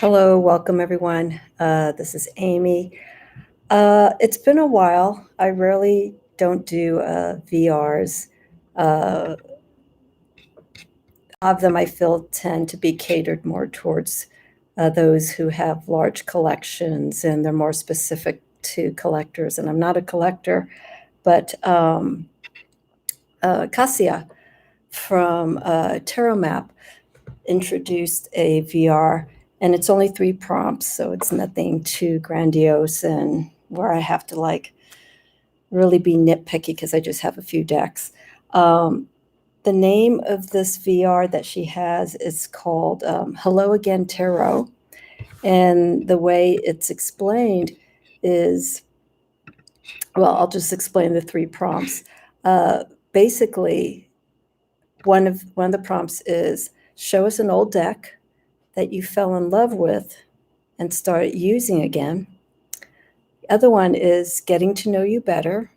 Hello, welcome everyone. This is Amy. It's been a while. I rarely don't do VRs. Uh, of them I feel tend to be catered more towards those who have large collections and they're more specific to collectors. And I'm not a collector, but Kasia from Tarot Map introduced a VR, and it's only 3 prompts, so it's nothing too grandiose and where I have to like really be nitpicky because I just have a few decks. The name of this VR that she has is called Hello Again Tarot, and the way it's explained is, well, I'll just explain the 3 prompts. Basically, one of the prompts is show us an old deck that you fell in love with and started using again. The other one is getting to know you better.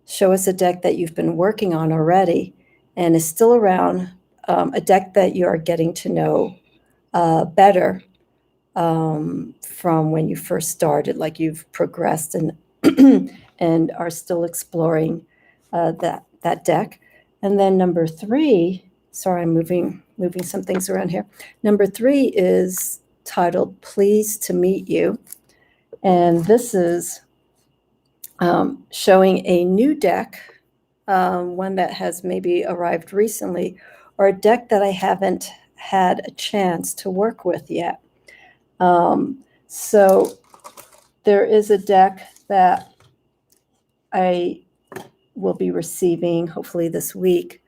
Show us a deck that you've been working on already and is still around, a deck that you are getting to know better from when you first started, like you've progressed and and are still exploring that deck. And then number 3, sorry, I'm moving some things around here. Number 3 is titled Pleased to Meet You. And this is showing a new deck, one that has maybe arrived recently, or a deck that I haven't had a chance to work with yet. So there is a deck that I will be receiving hopefully this week.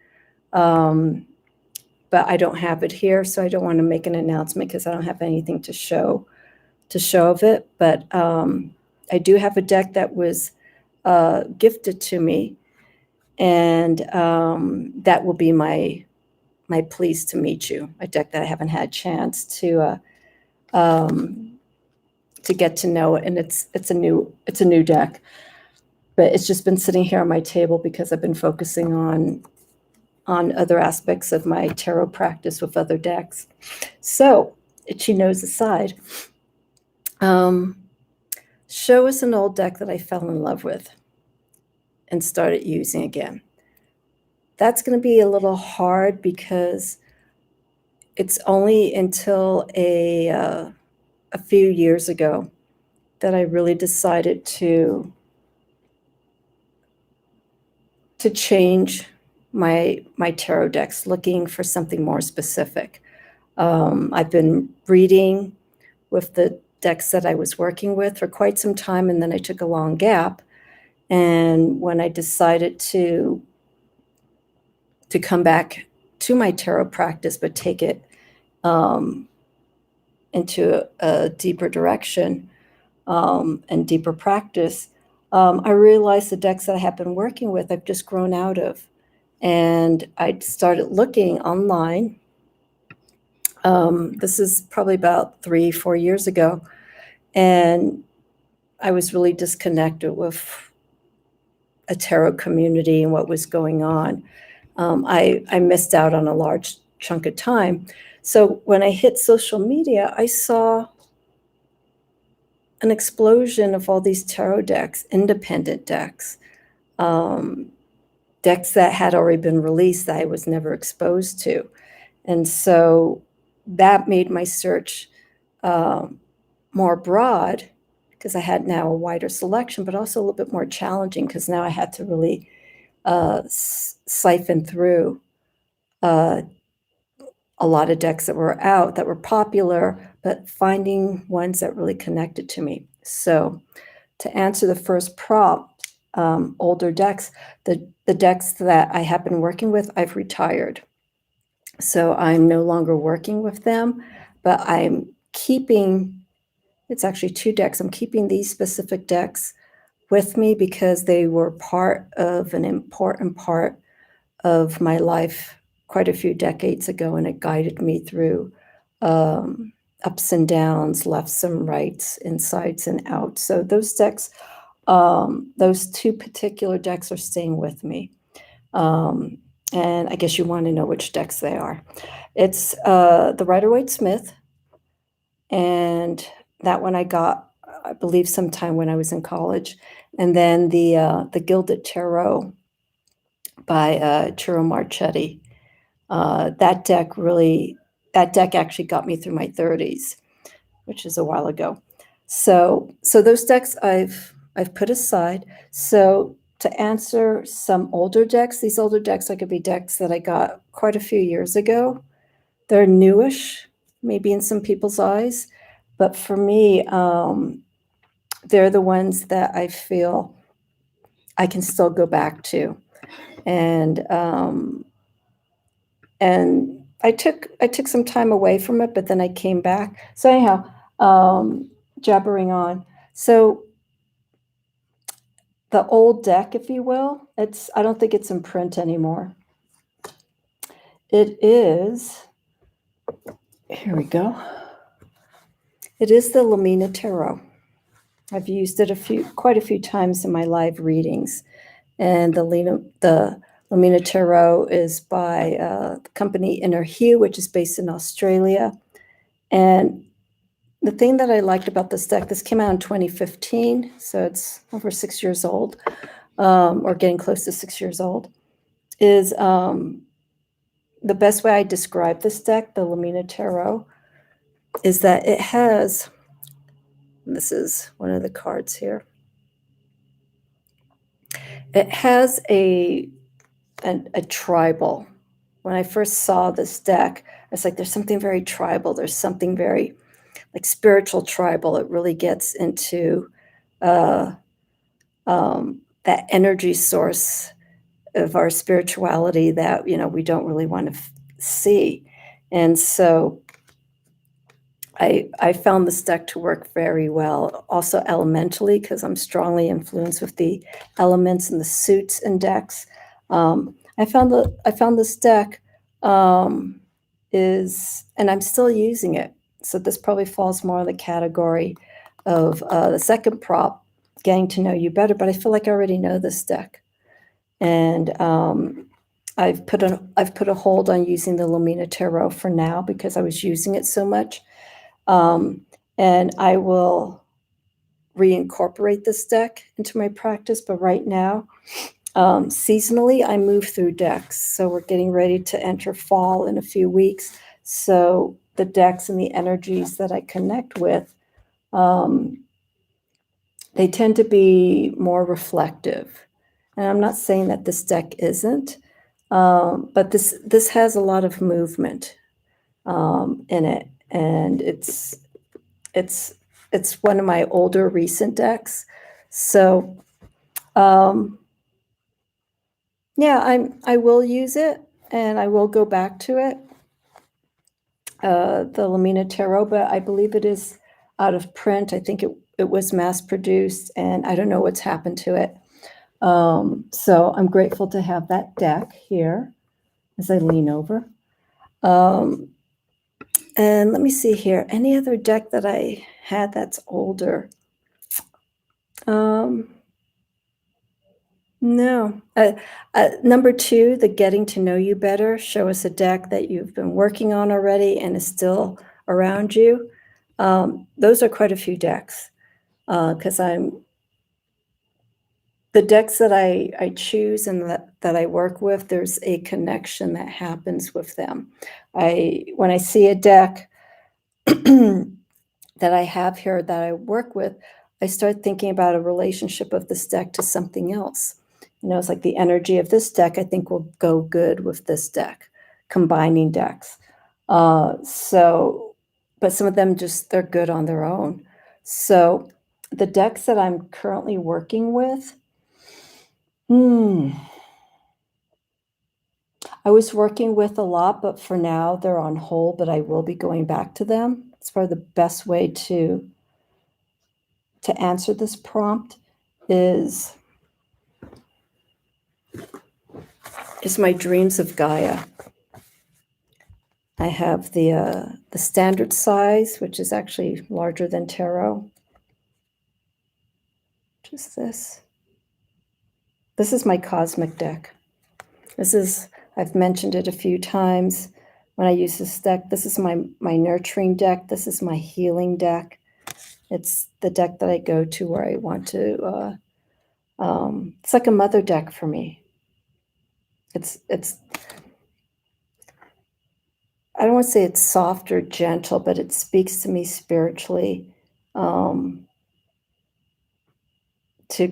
But I don't have it here, so I don't want to make an announcement because I don't have anything to show of it. But I do have a deck that was gifted to me, and that will be my Pleased to Meet You, a deck that I haven't had a chance to get to know, and it's a new deck, but it's just been sitting here on my table because I've been focusing on other aspects of my tarot practice with other decks. So, itchy nose aside, show us an old deck that I fell in love with and started using again. That's going to be a little hard because it's only until a few years ago that I really decided to change my tarot decks, looking for something more specific. I've been reading with the decks that I was working with for quite some time, and then I took a long gap. And when I decided to come back to my tarot practice, but take it into a deeper direction and deeper practice, I realized the decks that I have been working with, I've just grown out of. And I started looking online. This is probably about 3-4 years ago. And I was really disconnected with a tarot community and what was going on. I missed out on a large chunk of time. So when I hit social media, I saw an explosion of all these tarot decks, independent decks, decks that had already been released that I was never exposed to. And so that made my search more broad because I had now a wider selection, but also a little bit more challenging because now I had to really siphon through a lot of decks that were out, that were popular, but finding ones that really connected to me. So to answer the first prompt, older decks, the decks that I have been working with, I've retired. So I'm no longer working with them, but I'm keeping, it's actually 2 decks. I'm keeping these specific decks with me because they were part of an important part of my life quite a few decades ago, and it guided me through ups and downs, lefts and rights, insides and outs. So those decks, those 2 particular decks are staying with me. And I guess you want to know which decks they are. It's the Rider-Waite-Smith and that one I got, I believe, sometime when I was in college. And then the Gilded Tarot by Chiro Marchetti. That deck actually got me through my 30s, which is a while ago. So those decks I've put aside. So to answer some older decks, these older decks could be decks that I got quite a few years ago. They're newish, maybe in some people's eyes, but for me, they're the ones that I feel I can still go back to. And I took some time away from it, but then I came back. So anyhow, jabbering on. So the old deck, if you will, I don't think it's in print anymore. It is, here we go. It is the Lamina Tarot. I've used it quite a few times in my live readings. And the Lamina Tarot is by the company Inner Hue, which is based in Australia. And the thing that I liked about this deck, this came out in 2015, so it's over 6 years old, or getting close to 6 years old, is the best way I describe this deck, the Lamina Tarot, is that it has, this is one of the cards here, it has a tribal. When I first saw this deck, I was like, there's something very tribal. There's something very like spiritual tribal. It really gets into that energy source of our spirituality that, we don't really want to see. And so I found this deck to work very well. Also elementally, because I'm strongly influenced with the elements and the suits and decks. I found this deck and I'm still using it. So this probably falls more in the category of the second prop, getting to know you better. But I feel like I already know this deck, and I've put a hold on using the Lamina Tarot for now because I was using it so much. And I will reincorporate this deck into my practice. But right now, seasonally, I move through decks. So we're getting ready to enter fall in a few weeks. So the decks and the energies that I connect with, they tend to be more reflective. And I'm not saying that this deck isn't, but this has a lot of movement in it. And it's one of my older recent decks. So yeah, I will use it and I will go back to it, the Lamina Tarot, but I believe it is out of print. I think it was mass produced and I don't know what's happened to it. So I'm grateful to have that deck here as I lean over. And let me see here. Any other deck that I had that's older? No. Number 2, the Getting to Know You Better. Show us a deck that you've been working on already and is still around you. Those are quite a few decks because the decks that I choose and that I work with, there's a connection that happens with them. When I see a deck that I have here that I work with, I start thinking about a relationship of this deck to something else. It's like the energy of this deck, I think, will go good with this deck, combining decks. But some of them they're good on their own. So the decks that I'm currently working with, I was working with a lot, but for now they're on hold, but I will be going back to them. It's probably the best way to answer this prompt is my Dreams of Gaia. I have the standard size, which is actually larger than tarot. Just this. This is my cosmic deck. I've mentioned it a few times. when I use this deck. This is my nurturing deck. This is my healing deck. It's the deck that I go to where I want to, it's like a mother deck for me. It's I don't want to say it's soft or gentle, but it speaks to me spiritually, to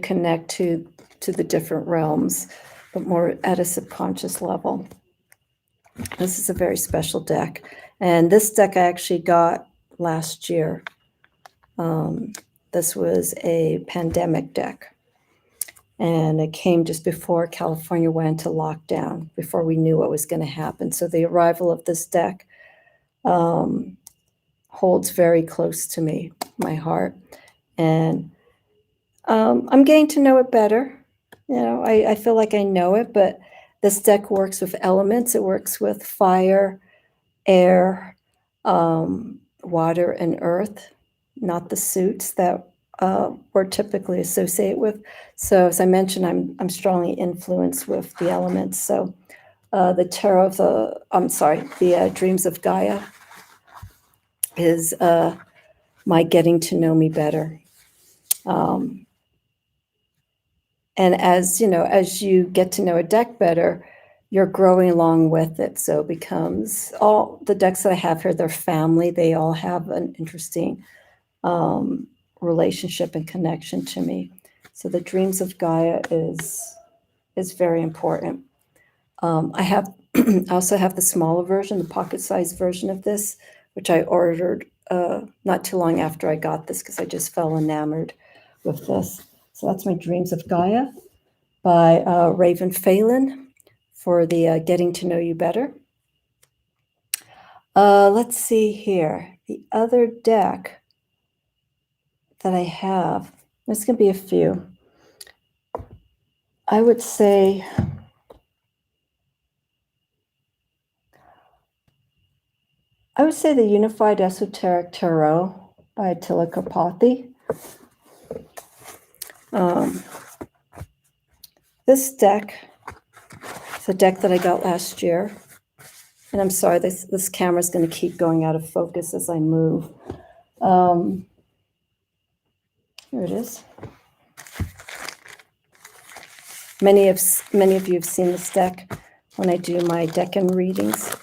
connect to the different realms, but more at a subconscious level. This is a very special deck. And this deck I actually got last year. This was a pandemic deck. And it came just before California went into lockdown, before we knew what was going to happen. So the arrival of this deck holds very close to me, my heart. And I'm getting to know it better. You know, I feel like I know it, but this deck works with elements. It works with fire, air, water, and earth, not the suits that we're typically associated with. So as I mentioned, I'm strongly influenced with the elements. So the tarot of the dreams of Gaia is my getting to know me better. And as you know, as you get to know a deck better, you're growing along with it. So it becomes, all the decks that I have here, they're family. They all have an interesting relationship and connection to me. So the dreams of Gaia is very important. I also have the smaller version, the pocket-sized version of this, which I ordered not too long after I got this because I just fell enamored with this. So that's my Dreams of Gaia by Raven Phelan for the Getting to Know You Better. Let's see here. The other deck that I have, there's going to be a few. I would say the Unified Esoteric Tarot by Tilakapathy. This deck is a deck that I got last year. And I'm sorry, this camera is going to keep going out of focus as I move. Here it is. Many of you have seen this deck when I do my decan readings.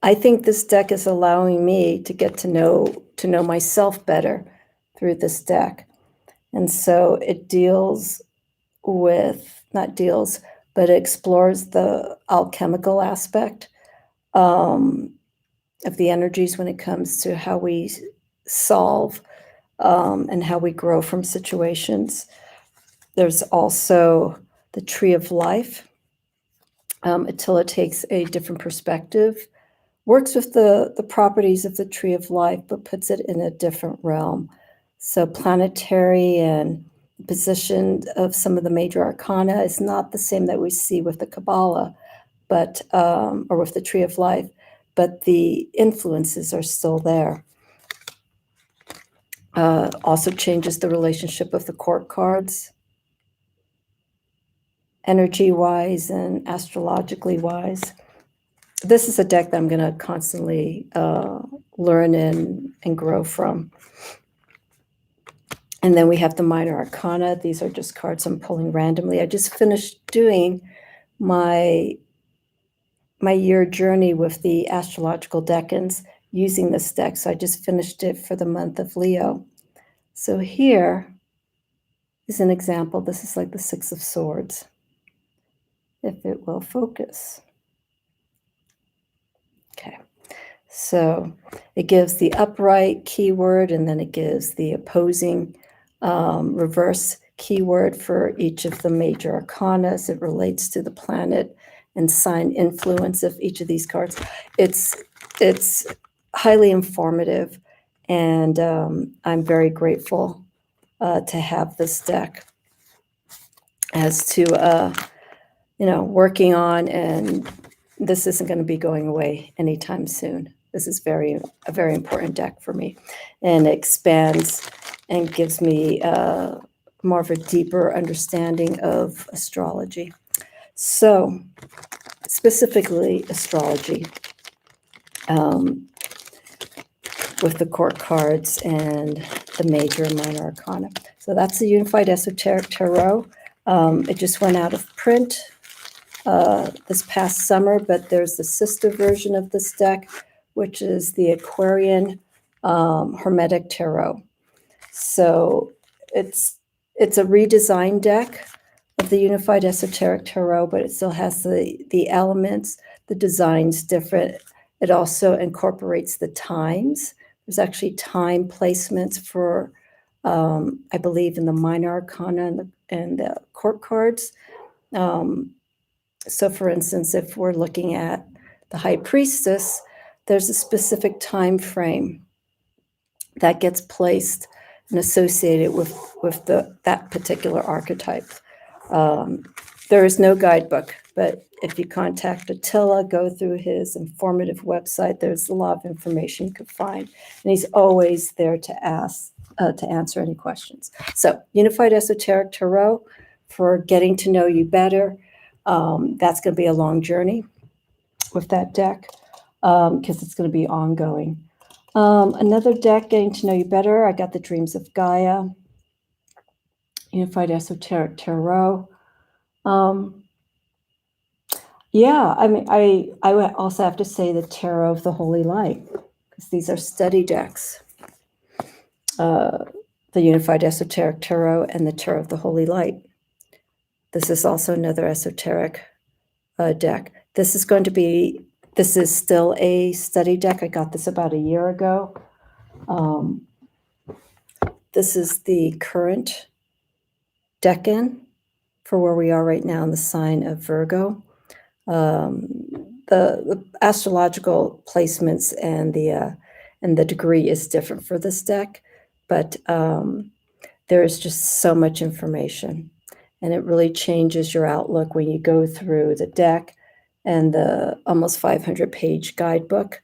I think this deck is allowing me to get to know myself better through this deck. And so it but it explores the alchemical aspect of the energies when it comes to how we solve and how we grow from situations. There's also the Tree of Life. Attila takes a different perspective, works with the properties of the Tree of Life, but puts it in a different realm. So planetary and position of some of the major arcana is not the same that we see with the Kabbalah, but or with the Tree of Life, but the influences are still there. Also changes the relationship of the court cards, energy-wise and astrologically wise. This is a deck that I'm going to constantly learn and grow from. And then we have the minor arcana. These are just cards I'm pulling randomly. I just finished doing my year journey with the astrological decans using this deck. So I just finished it for the month of Leo. So here is an example. This is like the Six of Swords, if it will focus. Okay. So it gives the upright keyword, and then it gives the opposing reverse keyword for each of the major arcanas. It relates to the planet and sign influence of each of these cards. It's highly informative, and I'm very grateful to have this deck as to working on, and this isn't going to be going away anytime soon. This is a very important deck for me, and it expands and gives me more of a deeper understanding of astrology. So, specifically astrology, with the court cards and the major and minor arcana. So that's the Unified Esoteric Tarot. It just went out of print this past summer, but there's the sister version of this deck, which is the Aquarian Hermetic Tarot. So it's a redesigned deck of the Unified Esoteric Tarot, but it still has the elements, the design's different. It also incorporates the times. There's actually time placements for, I believe, in the minor arcana and the court cards. So for instance, if we're looking at the High Priestess, there's a specific time frame that gets placed and associated with that particular archetype. There is no guidebook, but if you contact Attila, go through his informative website, there's a lot of information you could find. And he's always there to answer any questions. So Unified Esoteric Tarot, for getting to know you better. That's going to be a long journey with that deck, because it's going to be ongoing. Another deck, Getting to Know You Better, I got the Dreams of Gaia, Unified Esoteric Tarot. Yeah, I mean, I would also have to say the Tarot of the Holy Light, because these are study decks. The Unified Esoteric Tarot and the Tarot of the Holy Light. This is also another esoteric deck. This is still a study deck. I got this about a year ago. This is the current decan for where we are right now in the sign of Virgo. The astrological placements and the degree is different for this deck, but there is just so much information, and it really changes your outlook when you go through the deck and the almost 500-page guidebook.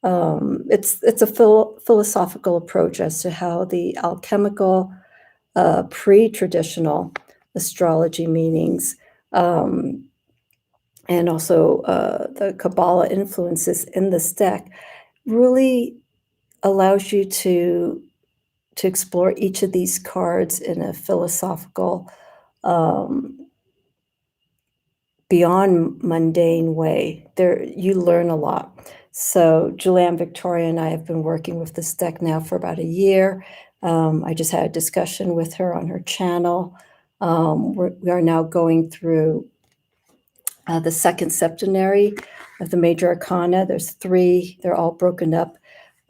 It's a philosophical approach as to how the alchemical, pre-traditional astrology meanings, and also the Kabbalah influences in this deck really allows you to explore each of these cards in a philosophical, beyond mundane way. There, you learn a lot. So Julianne Victoria and I have been working with this deck now for about a year. I just had a discussion with her on her channel. We are now going through the second septenary of the major arcana. There's 3. They're all broken up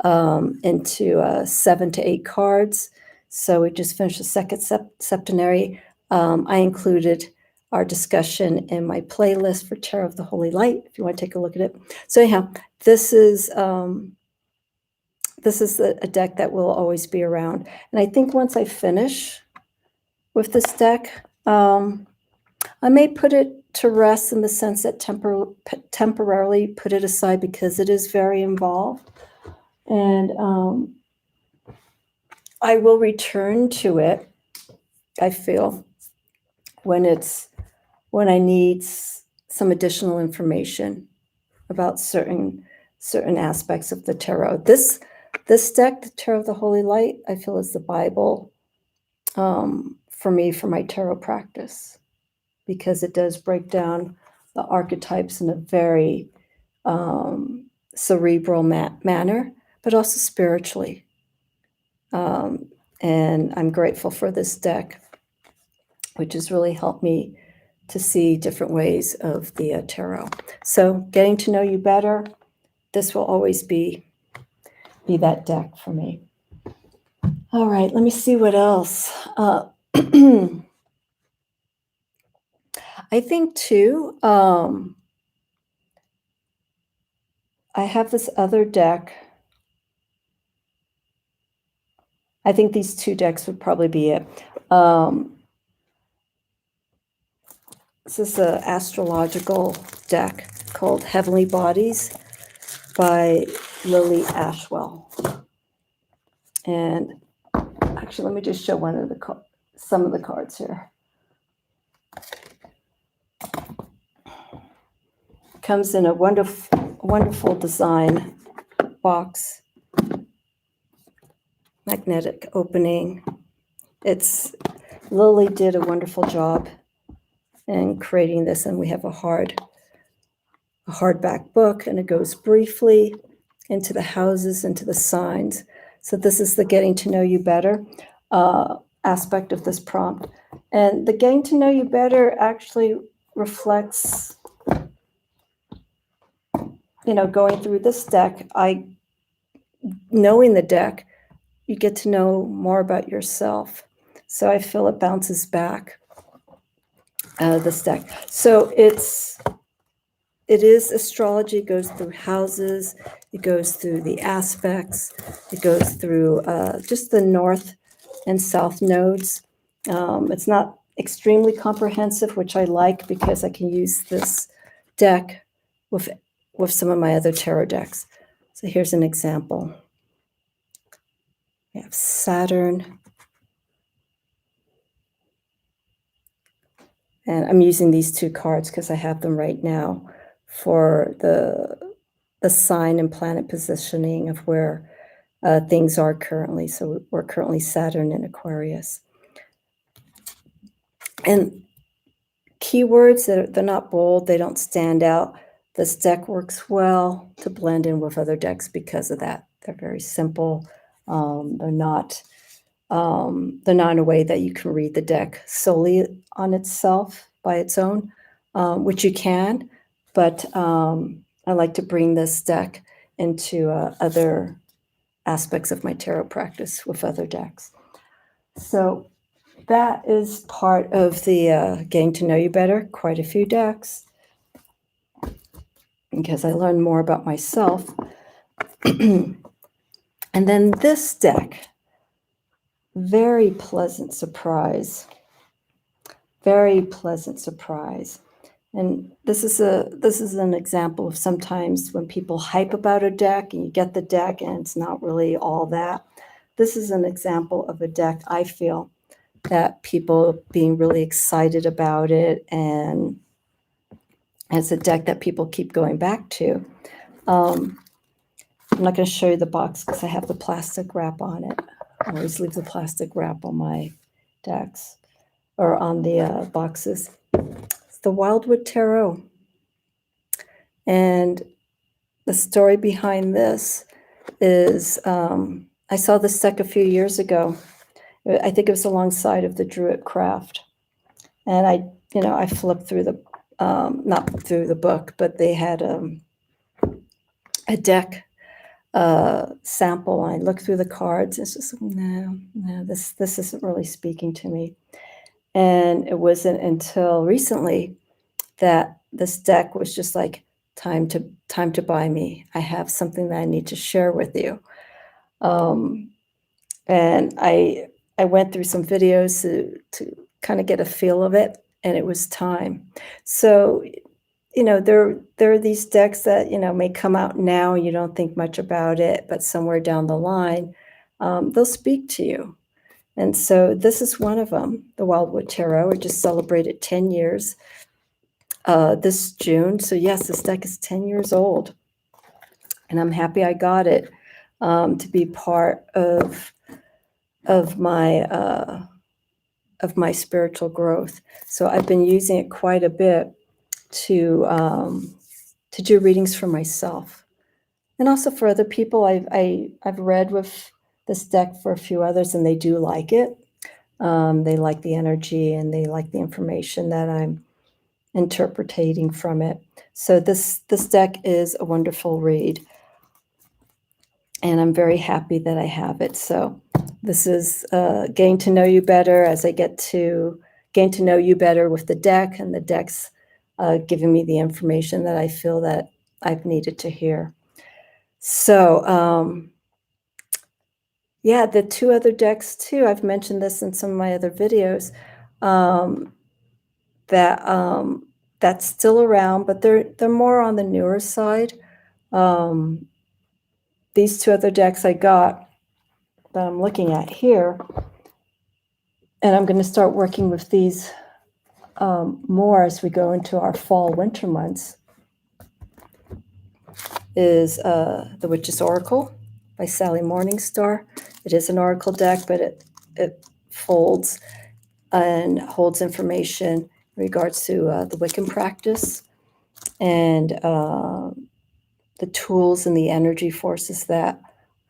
into 7 to 8 cards. So we just finished the second septenary. I included our discussion in my playlist for Tarot of the Holy Light, if you want to take a look at it. So anyhow, this is a deck that will always be around. And I think once I finish with this deck, I may put it to rest in the sense that temporarily put it aside, because it is very involved. And I will return to it, I feel, when I need some additional information about certain aspects of the tarot. This deck, the Tarot of the Holy Light, I feel is the Bible for me, for my tarot practice, because it does break down the archetypes in a very cerebral manner, but also spiritually. And I'm grateful for this deck, which has really helped me to see different ways of the tarot. So Getting to Know You Better, this will always be that deck for me. All right, let me see what else. I think too, I have this other deck. I think these 2 decks would probably be it. This is an astrological deck called Heavenly Bodies by Lily Ashwell. And actually, let me just show one of the some of the cards here. Comes in a wonderful design box, magnetic opening. Lily did a wonderful job in creating this, and we have a hardback book, and it goes briefly into the houses, into the signs. So this is the getting to know you better aspect of this prompt. And the getting to know you better actually reflects, going through this deck, knowing the deck, you get to know more about yourself. So I feel it bounces back, this deck. So it is astrology. It goes through houses. It goes through the aspects. It goes through just the north and south nodes. It's not extremely comprehensive, which I like because I can use this deck with some of my other tarot decks. So here's an example. We have Saturn. And I'm using these two cards because I have them right now for the sign and planet positioning of where things are currently. So we're currently Saturn in Aquarius. And keywords, they're not bold. They don't stand out. This deck works well to blend in with other decks because of that. They're very simple. They're not in a way that you can read the deck solely on itself by its own, which you can, but I like to bring this deck into other aspects of my tarot practice with other decks. So that is part of the getting to know you better, quite a few decks, because I learned more about myself. And then this deck, very pleasant surprise. Very pleasant surprise. And this is an example of sometimes when people hype about a deck and you get the deck and it's not really all that. This is an example of a deck I feel that people being really excited about it, and it's a deck that people keep going back to. I'm not going to show you the box because I have the plastic wrap on it. I always leave the plastic wrap on my decks or on the boxes. It's the Wildwood Tarot. And the story behind this is I saw this deck a few years ago. I think it was alongside of the Druid Craft. And I flipped through not through the book, but they had a deck sample. I looked through the cards. It's just, no, this isn't really speaking to me. And it wasn't until recently that this deck was just like, time to buy me. I have something that I need to share with you. And I went through some videos to kind of get a feel of it, and it was time. So, there are these decks that, may come out now, you don't think much about it, but somewhere down the line, they'll speak to you. And so this is one of them, the Wildwood Tarot. It just celebrated 10 years this June. So yes, this deck is 10 years old. And I'm happy I got it to be part of my spiritual growth. So I've been using it quite a bit to do readings for myself, and also for other people. I've read with this deck for a few others, and they do like it. They like the energy, and they like the information that I'm interpreting from it. So this deck is a wonderful read, and I'm very happy that I have it. So this is getting to know you better as I get to getting to know you better with the deck, and the deck's giving me the information that I feel that I've needed to hear. So yeah, the two other decks too, I've mentioned this in some of my other videos, that's still around, but they're more on the newer side. These two other decks I got that I'm looking at here, and I'm going to start working with these more as we go into our fall winter months, is The Witch's Oracle by Sally Morningstar. It is an oracle deck, but it folds and holds information in regards to the Wiccan practice and the tools and the energy forces that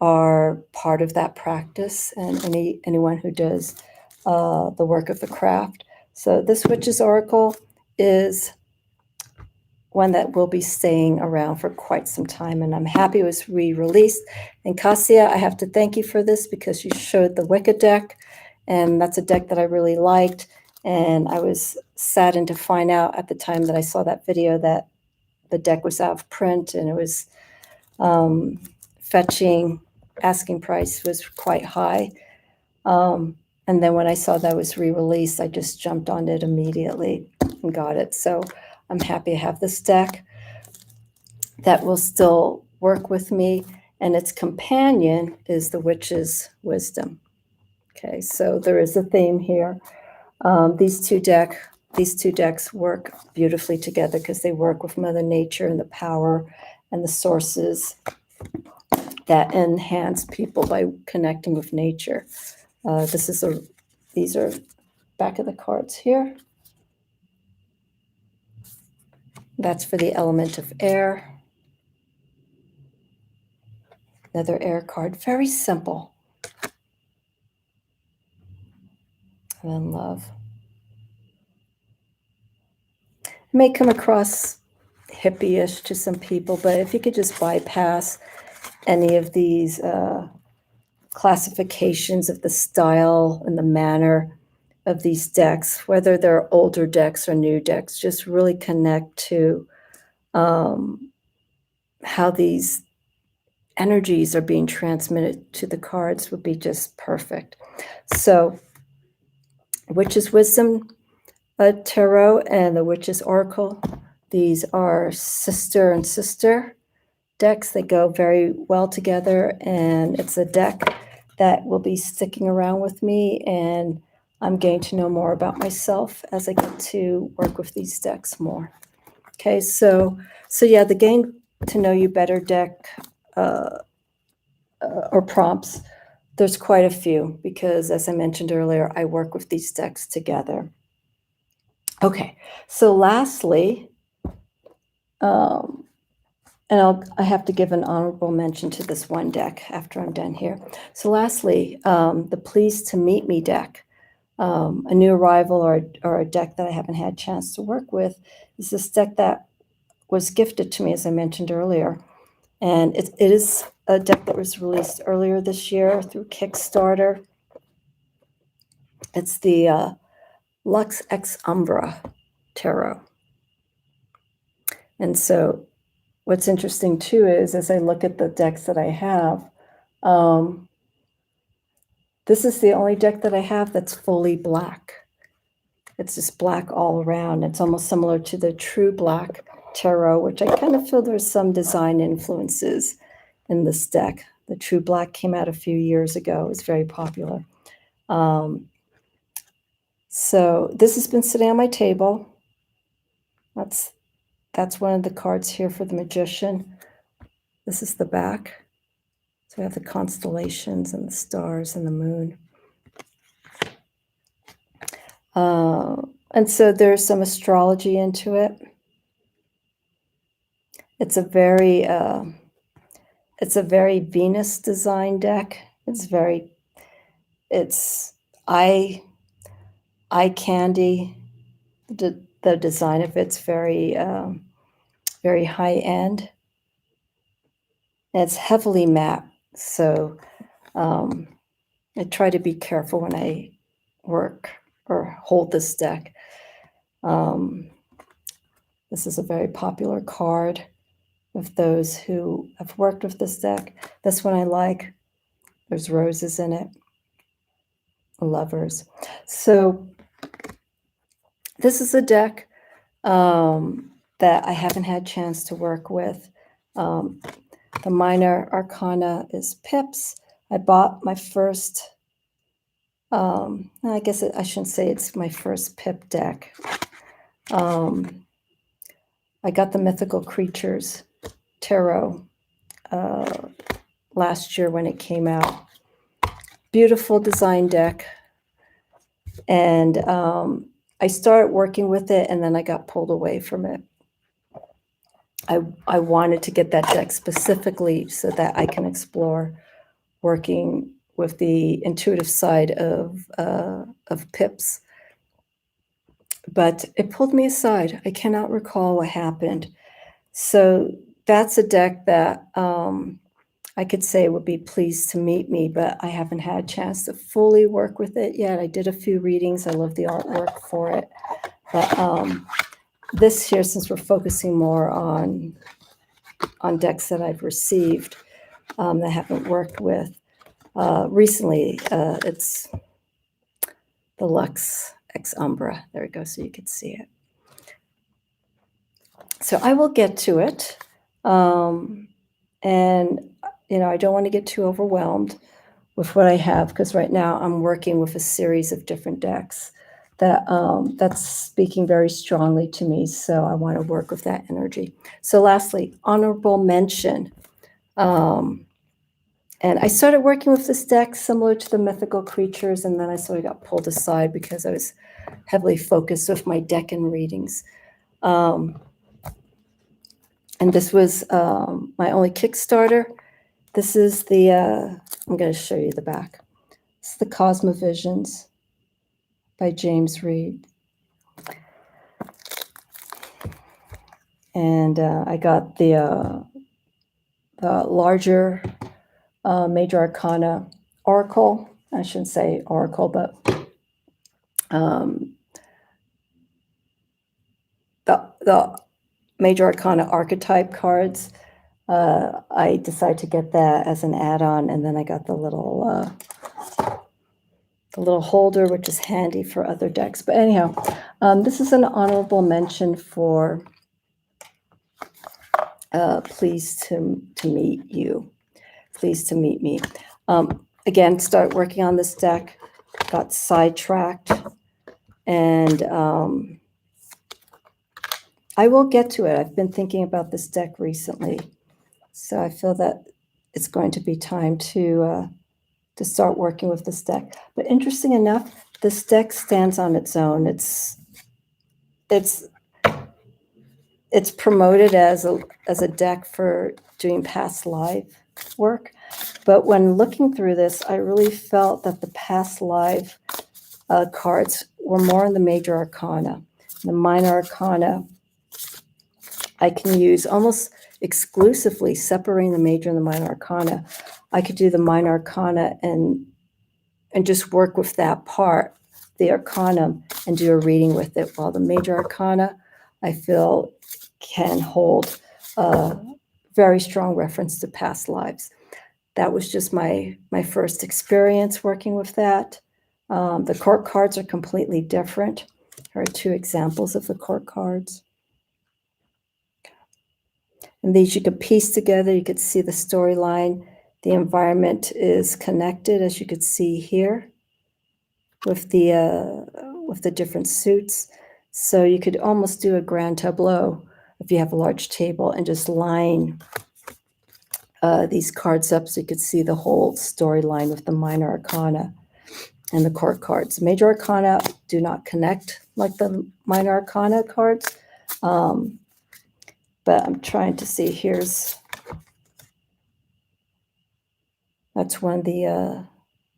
are part of that practice, and anyone who does the work of the craft. So this Witch's Oracle is one that will be staying around for quite some time, and I'm happy it was re-released. And Kasia, I have to thank you for this because you showed the Wicca deck, and that's a deck that I really liked. And I was saddened to find out at the time that I saw that video that the deck was out of print, and it was fetching, asking price was quite high. And then when I saw that was re-released, I just jumped on it immediately and got it. So I'm happy to have this deck that will still work with me, and its companion is the Witch's Wisdom. Okay, so there is a theme here. These two decks work beautifully together because they work with Mother Nature and the power and the sources that enhance people by connecting with nature. These are back of the cards here. That's for the element of air. Another air card, very simple. And then love. It may come across hippie-ish to some people, but if you could just bypass any of these classifications of the style and the manner of these decks, whether they're older decks or new decks, just really connect to how these energies are being transmitted to the cards would be just perfect. So Witch's Wisdom Tarot and the Witch's Oracle, these are sister and sister decks. They go very well together, and it's a deck that will be sticking around with me, and I'm getting to know more about myself as I get to work with these decks more. Okay, so yeah, the Getting to Know You Better deck or prompts, there's quite a few because, as I mentioned earlier, I work with these decks together. Okay, so lastly, and I have to give an honorable mention to this one deck after I'm done here. So lastly, the Pleased to Meet Me deck, a new arrival or a deck that I haven't had a chance to work with, is this deck that was gifted to me, as I mentioned earlier. And it is a deck that was released earlier this year through Kickstarter. It's the Lux X Umbra Tarot. And so what's interesting too is, as I look at the decks that I have, this is the only deck that I have that's fully black. It's just black all around. It's almost similar to the True Black Tarot, which I kind of feel there's some design influences in this deck. The True Black came out a few years ago. It was very popular. So this has been sitting on my table. That's one of the cards here for the Magician. This is the back. So we have the constellations and the stars and the moon. And so there's some astrology into it. It's a very Venus design deck. It's eye candy. The design of it's very high end. And it's heavily matte. So I try to be careful when I work or hold this deck. This is a very popular card of those who have worked with this deck. This one I like. There's roses in it. Lovers. So this is a deck that I haven't had a chance to work with. The minor arcana is Pips. I bought my first I guess I shouldn't say it's my first PIP deck. I got the Mythical Creatures Tarot last year when it came out. Beautiful design deck. And I started working with it, and then I got pulled away from it. I wanted to get that deck specifically so that I can explore working with the intuitive side of PIPs. But it pulled me aside. I cannot recall what happened. So that's a deck that I could say would be pleased to meet me, but I haven't had a chance to fully work with it yet. I did a few readings. I love the artwork for it. But this year, since we're focusing more on decks that I've received that I haven't worked with recently, it's the Lux X Umbra. There we go, so you could see it. So I will get to it. And, I don't want to get too overwhelmed with what I have, because right now I'm working with a series of different decks that's speaking very strongly to me. So I want to work with that energy. So lastly, honorable mention. And I started working with this deck similar to the Mythical Creatures, and then I sort of got pulled aside because I was heavily focused with my deck and readings. And this was my only Kickstarter. This is the, I'm going to show you the back. It's the Cosmovisions by James Reed. And I got the larger Major Arcana Oracle. I shouldn't say Oracle, but the Major Arcana Archetype cards. I decided to get that as an add-on, and then I got the little holder, which is handy for other decks. But anyhow, this is an honorable mention for pleased to meet you. Pleased to meet me. Again, start working on this deck, got sidetracked, and I will get to it. I've been thinking about this deck recently, so I feel that it's going to be time to start working with this deck. But interesting enough, this deck stands on its own. It's promoted as a deck for doing past life work. But when looking through this, I really felt that the past life cards were more in the Major Arcana. The Minor Arcana, I can use almost exclusively, separating the Major and the Minor Arcana. I could do the Minor Arcana and just work with that part, the Arcana, and do a reading with it, while the Major Arcana, I feel, can hold very strong reference to past lives. That was just my first experience working with that. The court cards are completely different. Here are two examples of the court cards. And these you could piece together. You could see the storyline. The environment is connected, as you could see here, with the different suits. So you could almost do a grand tableau if you have a large table and just line these cards up so you could see the whole storyline with the Minor Arcana and the court cards. Major Arcana do not connect like the Minor Arcana cards. But I'm trying to see, that's one of the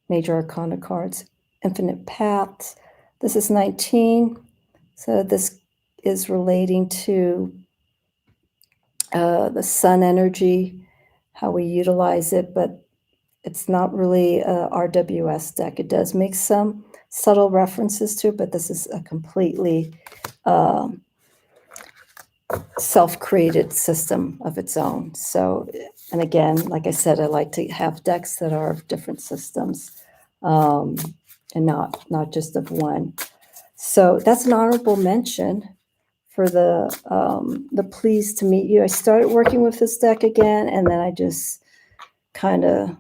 Major Arcana cards. Infinite Paths. This is 19. So this is relating to the sun energy, how we utilize it, but it's not really a RWS deck. It does make some subtle references to it, but this is a completely self-created system of its own. So, and again, like I said, I like to have decks that are of different systems and not just of one. So that's an honorable mention for the pleased to meet you. I started working with this deck again, and then I just kind of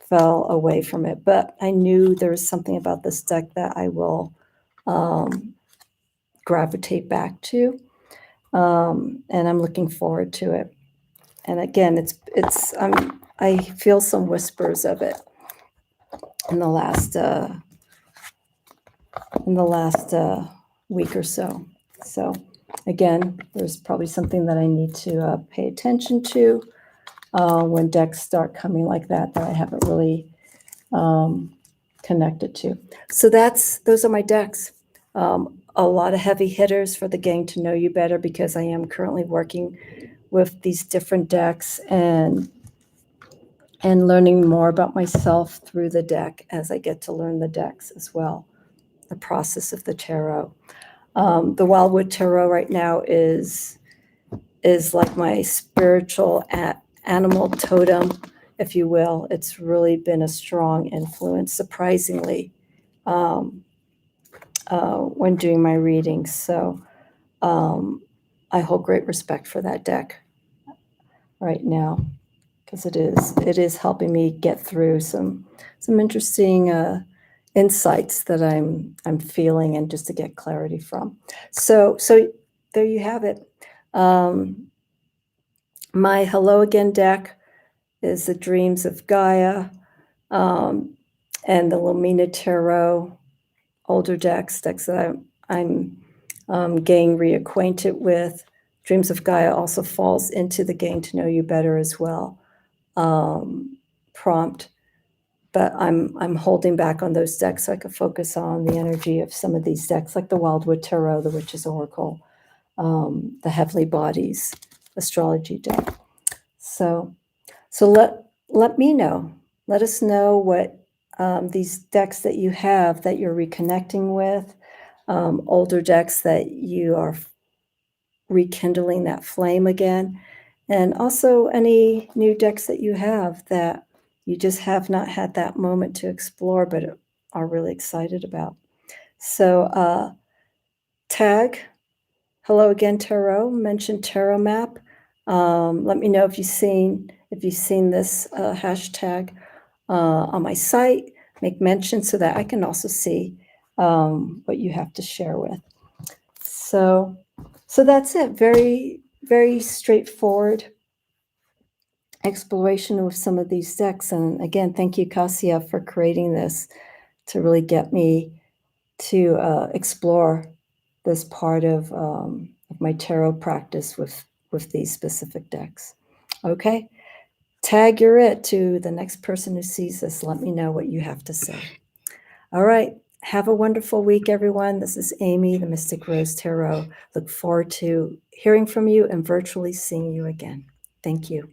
fell away from it, but I knew there was something about this deck that I will gravitate back to, and I'm looking forward to it. And again, I feel some whispers of it in the last week or so. So again, there's probably something that I need to pay attention to when decks start coming like that I haven't really connected to. So those are my decks. A lot of heavy hitters for the getting to know you better, because I am currently working with these different decks and learning more about myself through the deck as I get to learn the decks as well, the process of the tarot. The Wildwood Tarot right now is like my spiritual animal totem, if you will. It's really been a strong influence, surprisingly, when doing my readings. So I hold great respect for that deck right now, because it is helping me get through some interesting insights that I'm feeling, and just to get clarity from. So there you have it. My Hello Again deck is the Dreams of Gaia, and the Lamina Tarot older decks that I'm getting reacquainted with. Dreams of Gaia also falls into the getting to know you better as well prompt, but I'm holding back on those decks so I could focus on the energy of some of these decks, like the Wildwood Tarot, the Witch's Oracle, the Heavenly Bodies astrology deck. So let me know. Let us know what these decks that you have that you're reconnecting with, older decks that you are rekindling that flame again, and also any new decks that you have that you just have not had that moment to explore but are really excited about. So tag Hello Again Tarot, mention Tarot Map. Let me know if you've seen this hashtag on my site. Make mention so that I can also see what you have to share with. So that's it. Very, very straightforward exploration with some of these decks. And again, thank you, Kasia, for creating this to really get me to explore this part of my tarot practice with these specific decks. Okay, tag you're it to the next person who sees this. Let me know what you have to say. All right, have a wonderful week, everyone. This is Amy, the Mystic Rose Tarot. Look forward to hearing from you and virtually seeing you again. Thank you.